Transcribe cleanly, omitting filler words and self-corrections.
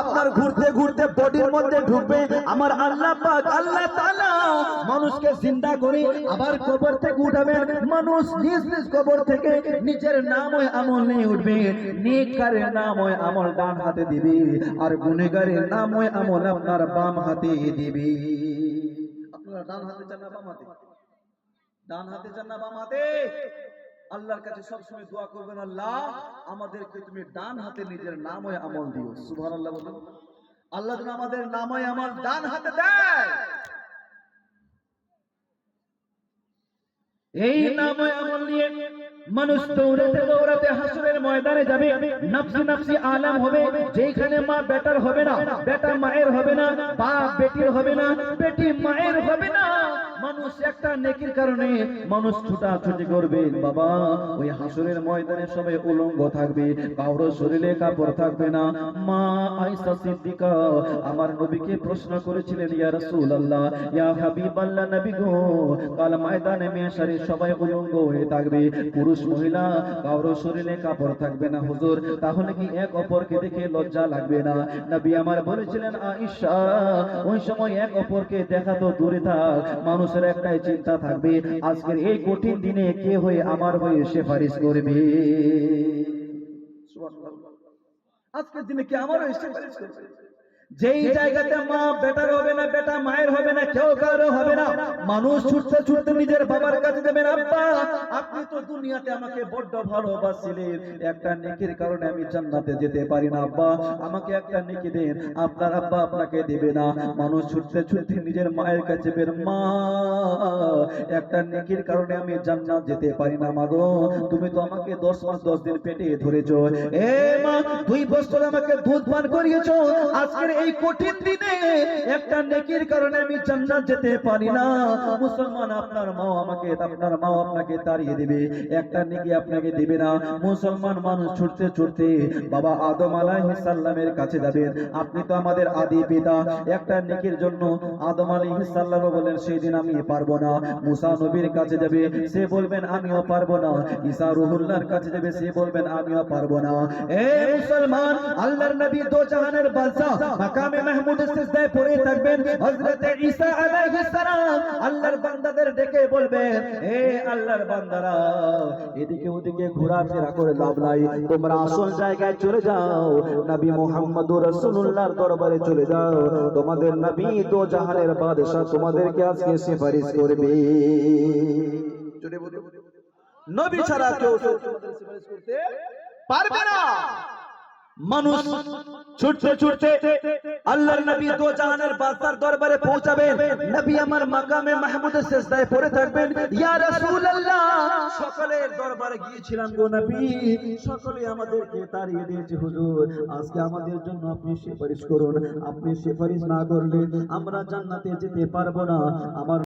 আপনার ঘুরতে ঘুরতে বডির মধ্যে ঢুকবে। আমার আল্লাহ পাক আল্লাহ তাআলা মানুষকে জিন্দা করে আবার কবর থেকে উঠাবেন। মানুষ নিজ নিজ কবর থেকে নিজের নাম ও আমল নিয়ে উঠবে। নেককারের নাম ও আমল ডান হাতে দিবে, আর গুনাহগারের নাম ও আমল আপনার বাম হাতে দিবে। আপনারা ডান হাতে চান না বাম হাতে? ডান হাতে চান না বাম হাতে? আল্লাহর কাছে সব সময় দোয়া করবেন, আল্লাহ আমাদেরকে তুমি ডান হাতে নিজের নাম ও আমল দিও। সুবহানাল্লাহ বলুন। আল্লাহ যেন আমাদের নাম ও আমল ডান হাতে দেয়। এই নাম ও আমল নিয়ে মানুষ দৌড়াতে দৌড়াতে হাসরের ময়দানে যাবে। নফসি নফসি আলম হবে, যেখানে মা বেটার হবে না, বেটা মায়ের হবে না, বাপ বেটির হবে না, বেটি মায়ের হবে না। মানুষ একটা নেকির কারণে মানুষ ছুটাছুটি করবে। বাবা ওই হাসরের ময়দানে সবাই উলঙ্গ থাকবে, কারো শরীরে কাপড় থাকবে না। মা আয়েশা সিদ্দিকা আমার নবীকে প্রশ্ন করেছিলেন, ইয়া রাসূলুল্লাহ, ইয়া হাবিবাল্লাহ, নবী গো, কাল ময়দানে মেশারে সবাই উলঙ্গ হয়ে থাকবে, পুরুষ মহিলা কারো শরীরে কাপড় থাকবে না হুজুর, তাহলে কি এক অপরকে দেখে লজ্জা লাগবে না? নবী আমার বলেছিলেন, আয়েশা ওই সময় এক অপরকে দেখা তো দূরে থাক, মানুষের একটাই চিন্তা থাকবে, আজকের এই কঠিন দিনে কে হয়ে আমার হয়ে সুপারিশ করবে। সুবহানাল্লাহ। আজকের দিনে কে আমার হয়ে সুপারিশ করবে? যেই জায়গাতে মা বেটার হবে না, বেটা মায়ের হবে না, কেউ কারো হবে না, মানুষ ছুটতে ছুটতে নিজের বাবার কাছে দেবেন, আব্বা আপনি তো দুনিয়াতে আমাকে বড্ড ভালোবাসিলেন, একটা নেকির কারণে আমি জান্নাতে যেতে পারি না, আব্বা আমাকে একটা নেকি দেন। আপনার আব্বা আপনাকে দেবে না। মানুষ ছুটতে ছুটতে নিজের মায়ের কাছে বের, মা একটা নেকির কারণে আমি জান্নাত যেতে পারি না, মা গো তুমি তো আমাকে 10 মাস 10 দিন পেটে ধরেছো, এ মা 2 বছর আমাকে দুধ পান করিয়েছো, আজকের এই কঠিন দিনে একটা নেকির কারণে আমি জান্নাত যেতে পারি না। মুসলমান আপনার মাও আপনাকে তাড়িয়ে দিবে, একটা নেকি আপনাকে দিবে না। মুসলমান মানুষ ছুটতে ছুটতে বাবা আদম আলাইহিস সালামের কাছে যাবেন, আপনি তো আমাদের আদি পিতা, একটা নেকির জন্য আদম আলাইহিস সালাম বলেন সেদিন আমি পারবো না। মুসা নবীর কাছে যাবে, সে বলবেন আমিও পারবো না। ঈসা রুহুল্লাহর কাছে যাবে, সে বলবেন আমিও পারবো না। এ মুসলমান, আল্লাহর নবী দো জাহানের বাদশা মাকামে মাহমুদের সিজদায় পড়ে থাকবেন, হযরত ঈসা আলাইহিস সালাম আল্লাহর বান্দাদের ডেকে বলবেন, হে আল্লাহর বান্দারা এদিকে ওদিকে ঘোরাফেরা করে লাভ নাই, তোমরা আসল জায়গায় চলে যাও, নবী মুহাম্মদুর রাসূলুল্লাহর দরবারে চলে যাও, তোমাদের নবী দো জাহানের বাদশা তোমাদেরকে আজকে সুপারিশ করবে। জোরে বলো, নবী ছাড়া কেউ তোমাদের সুপারিশ করতে পারবে না। মানুষ ছুটতে ছুটতে আল্লাহর নবী দো জাহানের বাদশার দরবারে পৌঁছাবেন, নবী আমার মাকামে মাহমুদের সিজদায় পড়ে থাকবেন, ইয়া রাসূলুল্লাহ সকলের দরবারে গিয়েছিলাম গো নবী, সকলে আমাদেরকে তাড়িয়ে দিয়েছে হুজুর, আজকে আমাদের জন্য আপনি সুপারিশ করুন, আপনি সুপারিশ না করলে আমরা জান্নাতে যেতে পারবো না। আমার